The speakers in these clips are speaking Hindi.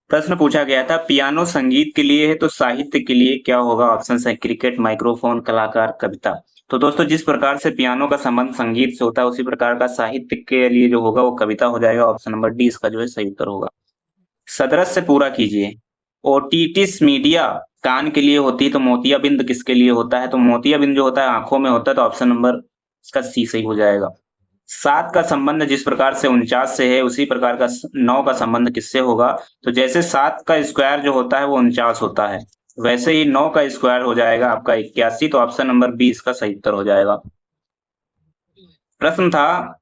प्रश्न पूछा गया था पियानो संगीत के लिए है तो साहित्य के लिए क्या होगा? ऑप्शन है क्रिकेट, माइक्रोफोन, कलाकार, कविता। तो दोस्तों जिस प्रकार से पियानो का संबंध संगीत से होता है उसी प्रकार का साहित्य के लिए जो होगा वो कविता हो जाएगा। ऑप्शन नंबर डी इसका जो है सही उत्तर होगा। सदरस से पूरा कीजिए। ओटिटिस मीडिया कान के लिए होती है तो मोतियाबिंद किसके लिए होता है? तो मोतियाबिंद जो होता है आंखों में होता है, तो ऑप्शन नंबर इसका सी सही हो जाएगा। 7 का संबंध जिस प्रकार से 49 से है उसी प्रकार का 9 का संबंध किससे होगा? तो जैसे 7 का स्क्वायर जो होता है वो 49 होता है, वैसे ही 9 का स्क्वायर हो जाएगा आपका 81। तो ऑप्शन नंबर बी इसका सही उत्तर हो जाएगा। प्रश्न था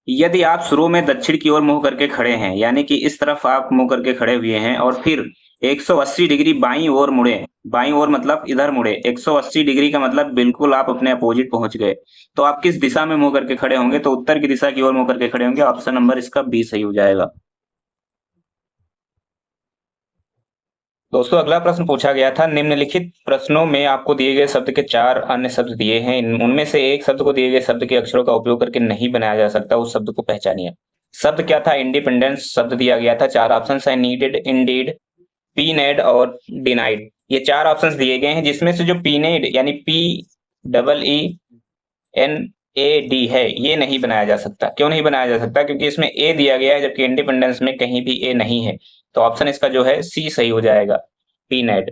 यदि आप शुरू में दक्षिण की ओर मुंह करके खड़े हैं, यानी कि इस तरफ आप मुंह करके खड़े हुए हैं और फिर 180 डिग्री बाईं ओर मुड़े, बाईं ओर मतलब इधर मुड़े, 180 डिग्री का मतलब बिल्कुल आप अपने अपोजिट पहुंच गए, तो आप किस दिशा में मुंह करके खड़े होंगे? तो उत्तर की दिशा की ओर मुंह करके खड़े होंगे। ऑप्शन नंबर इसका बी सही हो जाएगा। दोस्तों अगला प्रश्न पूछा गया था निम्नलिखित प्रश्नों में आपको दिए गए शब्द के 4 अन्य शब्द दिए हैं, उनमें से एक शब्द को दिए गए शब्द के अक्षरों का उपयोग करके नहीं बनाया जा सकता, उस शब्द को पहचानिए। शब्द क्या था? इंडिपेंडेंस शब्द दिया गया था। 4 ऑप्शन है नीडेड, इंडीड, पीनेड और डिनाइड। ये 4 ऑप्शन दिए गए हैं, जिसमें से जो पीनेड यानी PEENAD है ये नहीं बनाया जा सकता। क्यों नहीं बनाया जा सकता? क्योंकि इसमें ए दिया गया है जबकि इंडिपेंडेंस में कहीं भी ए नहीं है। तो ऑप्शन इसका जो है सी सही हो जाएगा, पीनेड।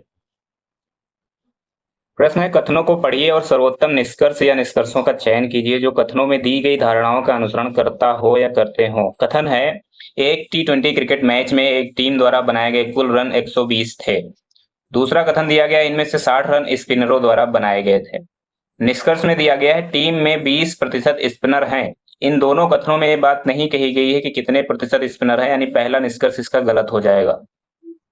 प्रश्न है कथनों को पढ़िए और सर्वोत्तम निष्कर्ष या निष्कर्षों का चयन कीजिए जो कथनों में दी गई धारणाओं का अनुसरण करता हो या करते हो। कथन है एक T20 क्रिकेट मैच में एक टीम द्वारा बनाए गए कुल रन 120 थे। दूसरा कथन दिया गया इनमें से 60 रन स्पिनरों द्वारा बनाए गए थे। निष्कर्ष में दिया गया है टीम में 20% स्पिनर हैं। इन दोनों कथनों में ये बात नहीं कही गई है कि कितने प्रतिशत स्पिनर है, यानी पहला निष्कर्ष इसका गलत हो जाएगा।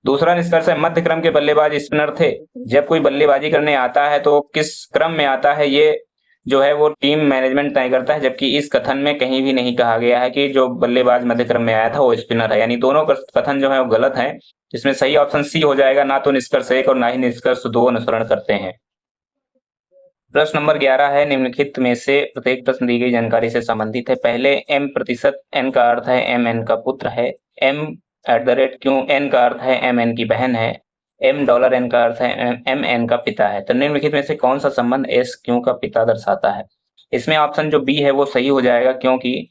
दूसरा निष्कर्ष है मध्य क्रम के बल्लेबाज स्पिनर थे। जब कोई बल्लेबाजी करने आता है तो किस क्रम में आता है ये जो है वो टीम मैनेजमेंट तय करता है, जबकि इस कथन में कहीं भी नहीं कहा गया है कि जो बल्लेबाज मध्य क्रम में आया था वो स्पिनर है, यानी दोनों कथन जो है वो गलत है। इसमें सही ऑप्शन सी हो जाएगा, ना तो निष्कर्ष 1 और ना ही निष्कर्ष 2 अनुसरण करते हैं। प्रश्न नंबर 11 है निम्नलिखित में से प्रत्येक प्रश्न दी गई जानकारी से संबंधित है। पहले M% N का अर्थ है MN का पुत्र है। M@ क्यों N का अर्थ है MN की बहन है। $N का अर्थ है MN का पिता है। तो निम्नलिखित में से कौन सा संबंध S क्यों का पिता दर्शाता है? इसमें ऑप्शन जो बी है वो सही हो जाएगा, क्योंकि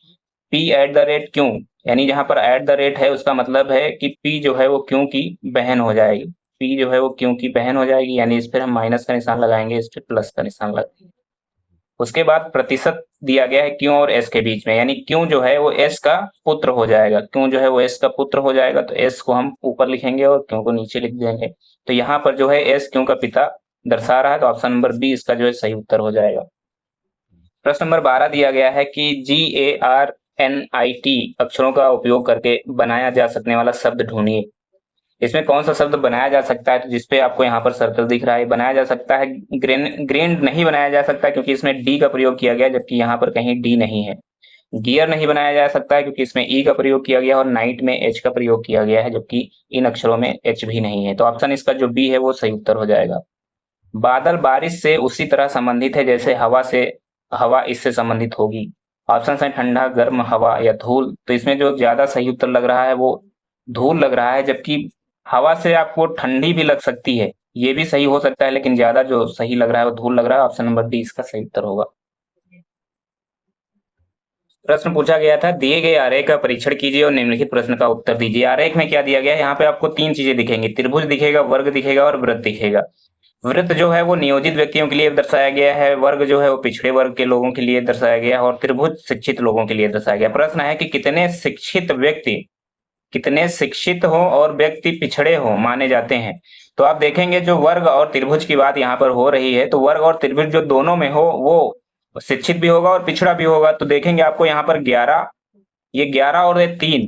P@ क्यों यानी जहां पर @ है उसका मतलब है कि P जो है वो क्यों की बहन हो जाएगी। P जो है वो क्यों की बहन हो जाएगी, यानी इस पर हम माइनस का निशान लगाएंगे, इस पर प्लस का निशान लगाएंगे। उसके बाद प्रतिशत दिया गया है क्यों और एस के बीच में, यानी क्यों जो है वो एस का पुत्र हो जाएगा। क्यों जो है वो एस का पुत्र हो जाएगा, तो एस को हम ऊपर लिखेंगे और क्यों को नीचे लिख देंगे। तो यहाँ पर जो है एस क्यों का पिता दर्शा रहा है, तो ऑप्शन नंबर बी इसका जो है सही उत्तर हो जाएगा। प्रश्न नंबर 12 दिया गया है कि GARNIT अक्षरों का उपयोग करके बनाया जा सकने वाला शब्द ढूंढिए। इसमें कौन सा शब्द बनाया जा सकता है? तो जिसपे आपको यहाँ पर सर्कल दिख रहा है बनाया जा सकता है। ग्रेन नहीं बनाया जा सकता क्योंकि इसमें डी का प्रयोग किया गया जबकि यहाँ पर कहीं डी नहीं है। गियर नहीं बनाया जा सकता है क्योंकि इसमें ई का प्रयोग किया गया और नाइट में एच का प्रयोग किया गया है जबकि इन अक्षरों में एच भी नहीं है। तो ऑप्शन इसका जो बी है वो सही उत्तर हो जाएगा। बादल बारिश से उसी तरह संबंधित है जैसे हवा इससे संबंधित होगी। ऑप्शन है ठंडा, गर्म, हवा या धूल। तो इसमें जो ज्यादा सही उत्तर लग रहा है वो धूल लग रहा है, जबकि हवा से आपको ठंडी भी लग सकती है, ये भी सही हो सकता है, लेकिन ज्यादा जो सही लग रहा है वो धूल लग रहा है। ऑप्शन नंबर डी इसका सही उत्तर होगा। प्रश्न पूछा गया था दिए गए आरेख का परीक्षण कीजिए और निम्नलिखित प्रश्न का उत्तर दीजिए। आरेख में क्या दिया गया है? यहाँ पे आपको 3 चीजें दिखेंगी, त्रिभुज दिखेगा, वर्ग दिखेगा और वृत्त दिखेगा। वृत्त जो है वो नियोजित व्यक्तियों के लिए दर्शाया गया है, वर्ग जो है वो पिछड़े वर्ग के लोगों के लिए दर्शाया गया है और त्रिभुज शिक्षित लोगों के लिए दर्शाया गया। प्रश्न है कि कितने शिक्षित हो और व्यक्ति पिछड़े हो माने जाते हैं। तो आप देखेंगे जो वर्ग और त्रिभुज की बात यहाँ पर हो रही है, तो वर्ग और त्रिभुज जो दोनों में हो वो शिक्षित भी होगा और पिछड़ा भी होगा। तो देखेंगे आपको यहाँ पर 11, ये 11 और ये 3,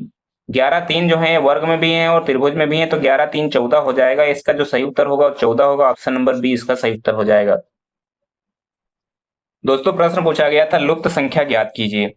11 3 जो है वर्ग में भी है और त्रिभुज में भी है, तो 11 3 14 हो जाएगा। इसका जो सही उत्तर होगा 14 होगा। ऑप्शन नंबर बी इसका सही उत्तर हो जाएगा। दोस्तों प्रश्न पूछा गया था लुप्त संख्या ज्ञात कीजिए।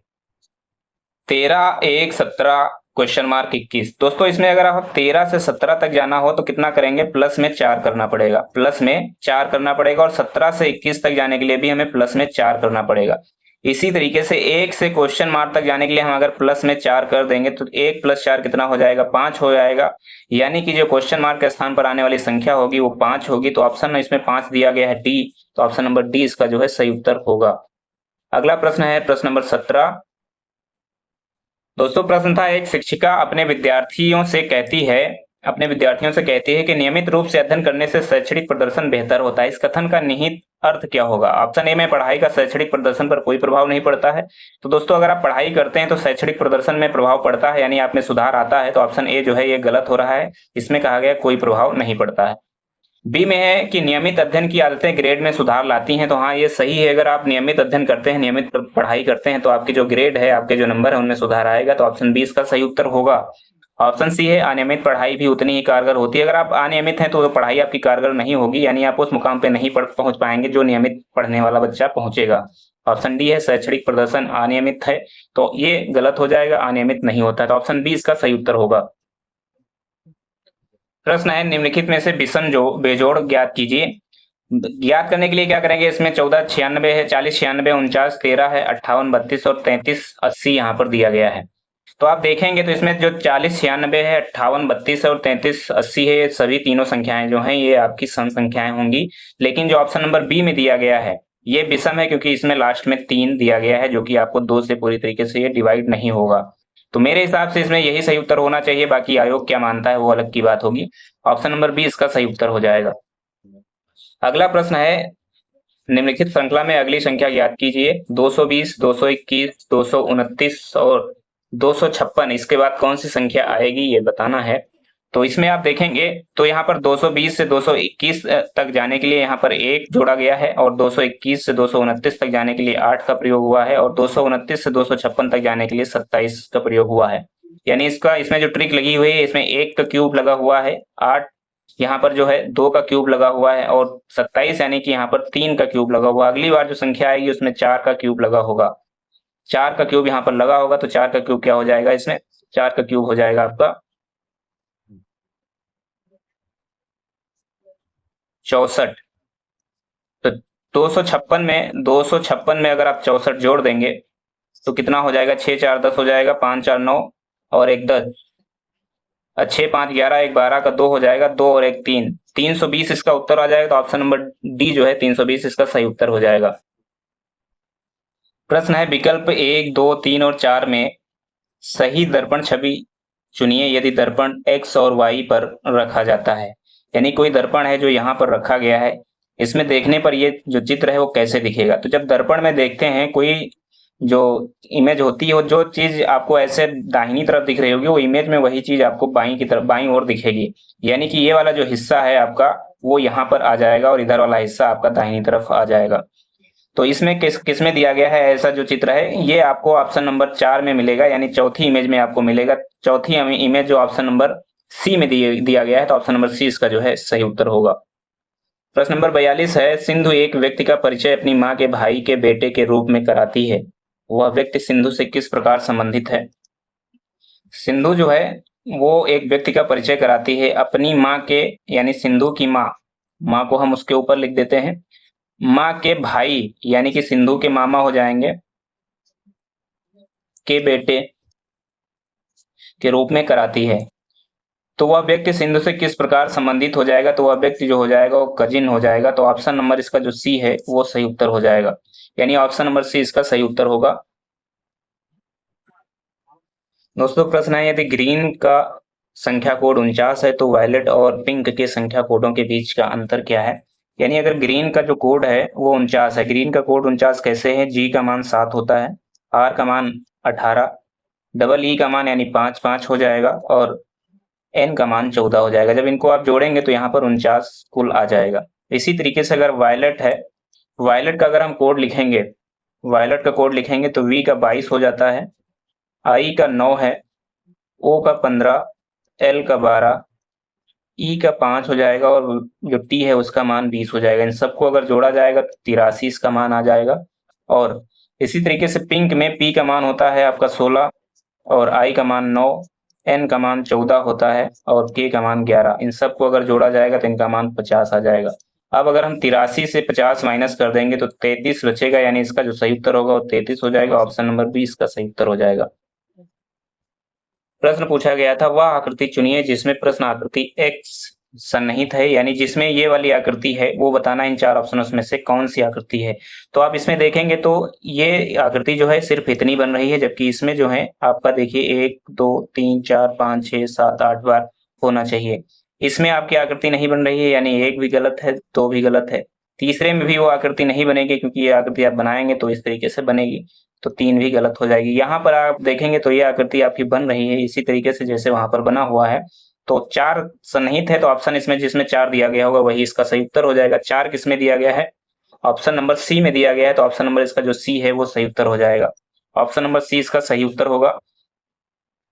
13 1 17 ?21। दोस्तों इसमें अगर आप 13 से 17 तक जाना हो तो कितना करेंगे? प्लस में 4 करना पड़ेगा, प्लस में 4 करना पड़ेगा और 17 से 21 तक जाने के लिए भी हमें प्लस में 4 करना पड़ेगा। इसी तरीके से 1 से क्वेश्चन मार्क तक जाने के लिए हम अगर प्लस में 4 कर देंगे तो 1 + 4 कितना हो जाएगा, 5 हो जाएगा। यानी कि जो क्वेश्चन मार्क के स्थान पर आने वाली संख्या होगी वो 5 होगी। तो ऑप्शन इसमें 5 दिया गया है डी, तो ऑप्शन नंबर डी इसका जो है सही उत्तर होगा। अगला प्रश्न है प्रश्न नंबर 17। दोस्तों प्रश्न था, एक शिक्षिका अपने विद्यार्थियों से कहती है कि नियमित रूप से अध्ययन करने से शैक्षणिक प्रदर्शन बेहतर होता है। इस कथन का निहित अर्थ क्या होगा? ऑप्शन ए में पढ़ाई का शैक्षणिक प्रदर्शन पर कोई प्रभाव नहीं पड़ता है। तो दोस्तों अगर आप पढ़ाई करते हैं तो शैक्षणिक प्रदर्शन में प्रभाव पड़ता है, यानी आप में सुधार आता है। तो ऑप्शन ए जो है ये गलत हो रहा है, इसमें कहा गया कोई प्रभाव नहीं पड़ता है। बी में है कि नियमित अध्ययन की आदतें ग्रेड में सुधार लाती हैं। तो हाँ ये सही है, अगर आप नियमित अध्ययन करते हैं, नियमित पढ़ाई करते हैं तो आपकी जो ग्रेड है, आपके जो नंबर है उनमें सुधार आएगा। तो ऑप्शन बी इसका सही उत्तर होगा। ऑप्शन सी है, अनियमित पढ़ाई भी उतनी ही कारगर होती है। अगर आप अनियमित हैं तो पढ़ाई आपकी कारगर नहीं होगी, यानी आप उस मुकाम पे नहीं पहुंच पाएंगे जो नियमित पढ़ने वाला बच्चा पहुंचेगा। ऑप्शन डी है, शैक्षणिक प्रदर्शन अनियमित है, तो ये गलत हो जाएगा, अनियमित नहीं होता है। तो ऑप्शन बी इसका सही उत्तर होगा। प्रश्न है, निम्नलिखित में से विषम जो बेजोड़ ज्ञात कीजिए। ज्ञात करने के लिए क्या करेंगे, इसमें 14 96 है, 40 96 49 13 है, 58 32 और 33 80 यहाँ पर दिया गया है। तो आप देखेंगे तो इसमें जो 40 96 है, 58 32 है और 33 80 है, ये सभी तीनों संख्याएं जो हैं ये आपकी सम संख्याएं होंगी। लेकिन जो ऑप्शन नंबर बी में दिया गया है ये विषम है, क्योंकि इसमें लास्ट में 3 दिया गया है, जो कि आपको 2 से पूरी तरीके से ये डिवाइड नहीं होगा। तो मेरे हिसाब से इसमें यही सही उत्तर होना चाहिए, बाकी आयोग क्या मानता है वो अलग की बात होगी। ऑप्शन नंबर बी इसका सही उत्तर हो जाएगा। अगला प्रश्न है, निम्नलिखित श्रृंखला में अगली संख्या ज्ञात कीजिए। 220 221 229 और 256, इसके बाद कौन सी संख्या आएगी ये बताना है। तो इसमें आप देखेंगे तो यहाँ पर 220 से 221 तक जाने के लिए यहाँ पर 1 जोड़ा गया है, और 221 से 229 तक जाने के लिए 8 का प्रयोग हुआ है, और 229 से 256 तक जाने के लिए 27 का प्रयोग हुआ है। यानी इसमें जो ट्रिक लगी हुई है, इसमें 1 का क्यूब लगा हुआ है, 8 यहाँ पर जो है 2 का क्यूब लगा हुआ है, और 27 यानी कि यहाँ पर 3 का क्यूब लगा हुआ। अगली बार जो संख्या आएगी उसमें 4 का क्यूब लगा होगा, 4 का क्यूब यहाँ पर लगा होगा। तो 4 का क्यूब क्या हो जाएगा, इसमें 4 का क्यूब हो जाएगा आपका 64। तो 256 में अगर आप 64 जोड़ देंगे तो कितना हो जाएगा, 6 4 10 हो जाएगा, 5 4 9 और 1 10, 6 5 11, 1 12 का 2 हो जाएगा, 2 और 1 3, 320 इसका उत्तर आ जाएगा। तो ऑप्शन नंबर डी जो है 320 इसका सही उत्तर हो जाएगा। प्रश्न है, विकल्प 1 2 3 और 4 में सही दर्पण छवि चुनिए यदि दर्पण x और y पर रखा जाता है। यानी कोई दर्पण है जो यहाँ पर रखा गया है, इसमें देखने पर ये जो चित्र है वो कैसे दिखेगा। तो जब दर्पण में देखते हैं कोई जो इमेज होती है, जो चीज आपको ऐसे दाहिनी तरफ दिख रही होगी वो इमेज में वही चीज आपको बाईं ओर दिखेगी। यानी कि ये वाला जो हिस्सा है आपका वो यहाँ पर आ जाएगा, और इधर वाला हिस्सा आपका दाहिनी तरफ आ जाएगा। तो इसमें किस में दिया गया है ऐसा जो चित्र है, ये आपको ऑप्शन नंबर 4 में मिलेगा, यानी चौथी इमेज में आपको मिलेगा। चौथी इमेज जो ऑप्शन नंबर सी में दिया गया है, तो ऑप्शन नंबर सी इसका जो है सही उत्तर होगा। प्रश्न नंबर 42 है, सिंधु एक व्यक्ति का परिचय अपनी माँ के भाई के बेटे के रूप में कराती है। वह व्यक्ति सिंधु से किस प्रकार संबंधित है? सिंधु जो है वो एक व्यक्ति का परिचय कराती है अपनी माँ के, यानी सिंधु की माँ को हम उसके ऊपर लिख देते हैं, माँ के भाई यानी कि सिंधु के मामा हो जाएंगे, के बेटे के रूप में कराती है। तो वह व्यक्ति सिंधु से किस प्रकार संबंधित हो जाएगा? तो वह व्यक्ति जो हो जाएगा वो कजिन हो जाएगा। तो ऑप्शन नंबर इसका जो सी है वो सही उत्तर हो जाएगा, यानी ऑप्शन नंबर सी इसका सही उत्तर होगा। दोस्तों प्रश्न है, यदि ग्रीन का संख्या कोड 49 है तो वायलेट और पिंक के संख्या कोडों के बीच का अंतर क्या है? यानी अगर ग्रीन का जो कोड है वो 49 है, ग्रीन का कोड 49 कैसे है? जी का मान 7 होता है, आर का मान 18, डबल ई का मान यानी 5 5 हो जाएगा, और एन का मान 14 हो जाएगा। जब इनको आप जोड़ेंगे तो यहाँ पर 49 कुल आ जाएगा। इसी तरीके से अगर वायलेट है, वायलेट का अगर हम कोड लिखेंगे, वायलेट का कोड लिखेंगे तो वी का 22 हो जाता है, आई का 9 है, ओ का 15, एल का 12, ई का 5 हो जाएगा, और जो टी है उसका मान 20 हो जाएगा। इन सबको अगर जोड़ा जाएगा तो 83 इसका मान आ जाएगा। और इसी तरीके से पिंक में पी का मान होता है आपका 16, और आई का मान 9, एन का मान 14 होता है, और के का मान 11। इन सबको अगर जोड़ा जाएगा तो इनका मान 50 आ जाएगा। अब अगर हम 83 से 50 माइनस कर देंगे तो 33 बचेगा, यानी इसका जो सही उत्तर होगा वो 33 हो जाएगा। ऑप्शन नंबर बी इसका सही उत्तर हो जाएगा। प्रश्न पूछा गया था, वह आकृति चुनिए जिसमें प्रश्न आकृति एक्स सन्निहित है, यानी जिसमें ये वाली आकृति है वो बताना। इन चार ऑप्शनों में से कौन सी आकृति है। तो आप इसमें देखेंगे तो ये आकृति जो है सिर्फ इतनी बन रही है, जबकि इसमें जो है आपका देखिए 1 2 3 4 5 6 7 8 बार होना चाहिए। इसमें आपकी आकृति नहीं बन रही है, यानी 1 भी गलत है, 2 भी गलत है। तीसरे में भी वो आकृति नहीं बनेगी, क्योंकि ये आकृति आप बनाएंगे तो इस तरीके से बनेगी, तो 3 भी गलत हो जाएगी। यहाँ पर आप देखेंगे तो ये आकृति आपकी बन रही है इसी तरीके से जैसे वहां पर बना हुआ है। तो 4 सन्निहित है, तो ऑप्शन इसमें जिसमें 4 दिया गया होगा वही इसका सही उत्तर हो जाएगा। 4 किसमें दिया गया है, ऑप्शन नंबर सी में दिया गया है, तो ऑप्शन नंबर इसका जो सी है वो सही उत्तर हो जाएगा। ऑप्शन नंबर सी इसका सही उत्तर होगा,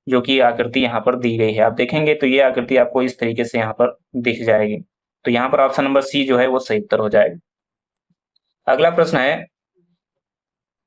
जो कि आकृति यहाँ पर दी गई है। आप देखेंगे तो ये आकृति आपको इस तरीके से यहाँ पर दिख जाएगी, तो यहाँ पर ऑप्शन नंबर सी जो है वो सही उत्तर हो जाएगा। अगला प्रश्न है,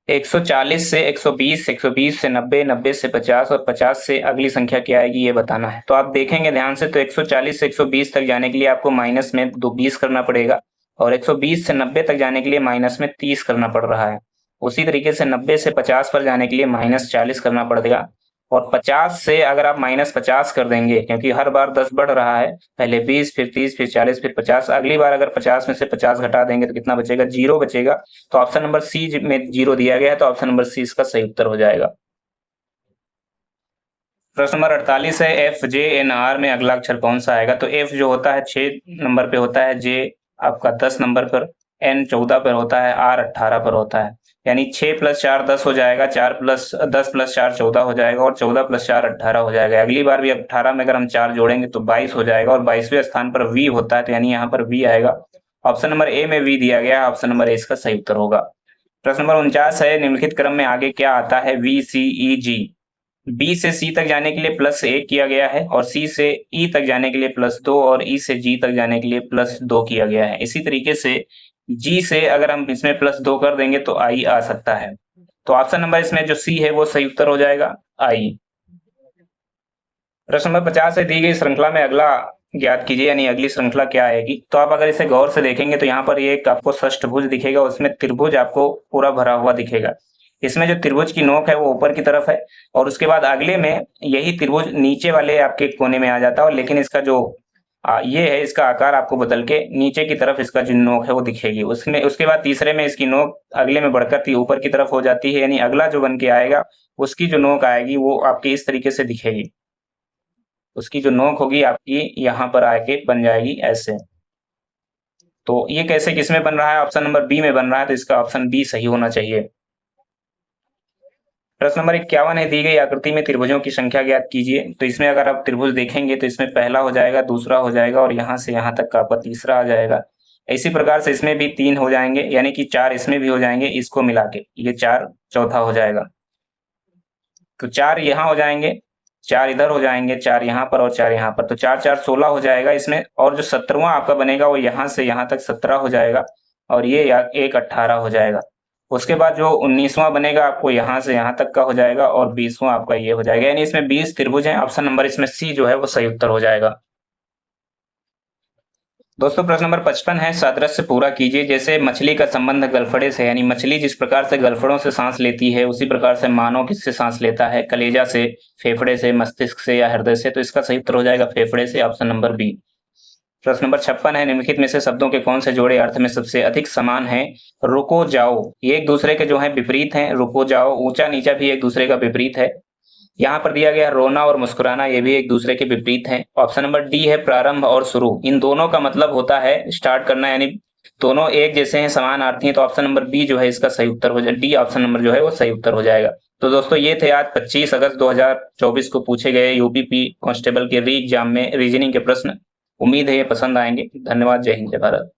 140 से 120, 120 से 90, 90 से 50 और 50 से अगली संख्या क्या आएगी ये बताना है। तो आप देखेंगे ध्यान से, तो 140 से 120 तक जाने के लिए आपको माइनस में 20 करना पड़ेगा, और 120 से 90 तक जाने के लिए माइनस में 30 करना पड़ रहा है। उसी तरीके से 90 से 50 पर जाने के लिए माइनस 40 करना पड़ेगा, और 50 से अगर आप माइनस 50 कर देंगे, क्योंकि हर बार 10 बढ़ रहा है, पहले 20 फिर 30 फिर 40 फिर 50, अगली बार अगर 50 में से 50 घटा देंगे तो कितना बचेगा, 0 बचेगा। तो ऑप्शन नंबर सी में 0 दिया गया है, तो ऑप्शन नंबर सी इसका सही उत्तर हो जाएगा। प्रश्न नंबर 48 है, एफ जे एन आर में अगला अक्षर कौन सा आएगा। तो एफ जो होता है 6 नंबर पे होता है, जे आपका 10 नंबर पर, एन 14 पर होता है, आर 18 पर होता है। यानी 6 + 4 10 हो जाएगा, 10 + 4 14 हो जाएगा, और 14 + 4 18 हो जाएगा। अगली बार भी 18 में अगर हम 4 जोड़ेंगे तो 22 हो जाएगा, और 22वें स्थान पर वी होता है, तो यानी यहाँ पर वी आएगा। ऑप्शन नंबर ए में वी दिया गया है, ऑप्शन नंबर ए इसका सही उत्तर होगा। प्रश्न नंबर 49 है, निम्नलिखित क्रम में आगे क्या आता है, we C E ji. B से सी तक जाने के लिए +1 किया गया है, और सी से ई तक जाने के लिए +2, और ई से जी तक जाने के लिए +2 किया गया है। इसी तरीके से जी से अगर हम इसमें +2 कर देंगे तो आई आ सकता है। तो ऑप्शन नंबर इसमें जो सी है वो सही उत्तर हो जाएगा, आई। प्रश्न नंबर 50 है, दी गई श्रृंखला में अगला ज्ञात कीजिए, यानी अगली श्रृंखला क्या आएगी। तो आप अगर इसे गौर से देखेंगे तो यहाँ पर ये एक आपको षष्ठभुज दिखेगा, उसमें त्रिभुज आपको पूरा भरा हुआ दिखेगा। इसमें जो त्रिभुज की नोक है वो ऊपर की तरफ है, और उसके बाद अगले में यही त्रिभुज नीचे वाले आपके कोने में आ जाता है, और लेकिन इसका जो ये है, इसका आकार आपको बदल के नीचे की तरफ इसका जो नोक है वो दिखेगी। उसमें उसके बाद तीसरे में इसकी नोक अगले में बढ़कर ऊपर की तरफ हो जाती है, यानी अगला जो बन के आएगा उसकी जो नोक आएगी वो आपकी इस तरीके से दिखेगी। उसकी जो नोक होगी आपकी यहाँ पर आके बन जाएगी ऐसे। तो ये कैसे किसमें बन रहा है, ऑप्शन नंबर बी में बन रहा है, तो इसका ऑप्शन बी सही होना चाहिए। प्रश्न नंबर 51 है, दी गई आकृति में त्रिभुजों की संख्या ज्ञात कीजिए। तो इसमें अगर आप त्रिभुज देखेंगे तो इसमें पहला हो जाएगा, दूसरा हो जाएगा, और यहाँ से यहाँ तक का आपका तीसरा आ जाएगा। इसी प्रकार से इसमें भी 3 हो जाएंगे, यानी कि 4 इसमें भी हो जाएंगे, इसको मिला के ये 4 चौथा हो जाएगा। तो 4 यहाँ हो जाएंगे, 4 इधर हो जाएंगे, 4 यहाँ पर और 4 यहाँ पर, तो 4 4 16 हो जाएगा इसमें। और जो 17वां आपका बनेगा वो यहाँ से यहाँ तक 17 हो जाएगा, और ये एक 18 हो जाएगा। उसके बाद जो 19वां बनेगा आपको यहाँ से यहाँ तक का हो जाएगा, और 20वां आपका ये हो जाएगा, यानी इसमें 20 त्रिभुज हैं। ऑप्शन नंबर इसमें सी जो है वो सही उत्तर हो जाएगा। दोस्तों प्रश्न नंबर 55 है, सादृश्य पूरा कीजिए। जैसे मछली का संबंध गलफड़े से, यानी मछली जिस प्रकार से गलफड़ों से सांस लेती है उसी प्रकार से मानव किससे सांस लेता है, कलेजा से, फेफड़े से, मस्तिष्क से या हृदय से। तो इसका सही उत्तर हो जाएगा फेफड़े से, ऑप्शन नंबर बी। प्रश्न नंबर 56 है, निम्नलिखित में से शब्दों के कौन से जोड़े अर्थ में सबसे अधिक समान हैं। रुको जाओ, ये एक दूसरे के जो है विपरीत हैं। रुको जाओ, ऊंचा नीचा भी एक दूसरे का विपरीत है। यहाँ पर दिया गया रोना और मुस्कुराना, ये भी एक दूसरे के विपरीत हैं। ऑप्शन नंबर डी है प्रारंभ और शुरू, इन दोनों का मतलब होता है स्टार्ट करना, यानी दोनों एक जैसे हैं, समानार्थी हैं। तो ऑप्शन नंबर बी जो है इसका सही उत्तर हो जाएगा, डी ऑप्शन नंबर जो है वो सही उत्तर हो जाएगा। तो दोस्तों ये थे आज 25 अगस्त 2024 को पूछे गए यूपीपी कांस्टेबल के री एग्जाम में रीजनिंग के प्रश्न। उम्मीद है ये पसंद आएंगे। धन्यवाद। जय हिंद, जय भारत।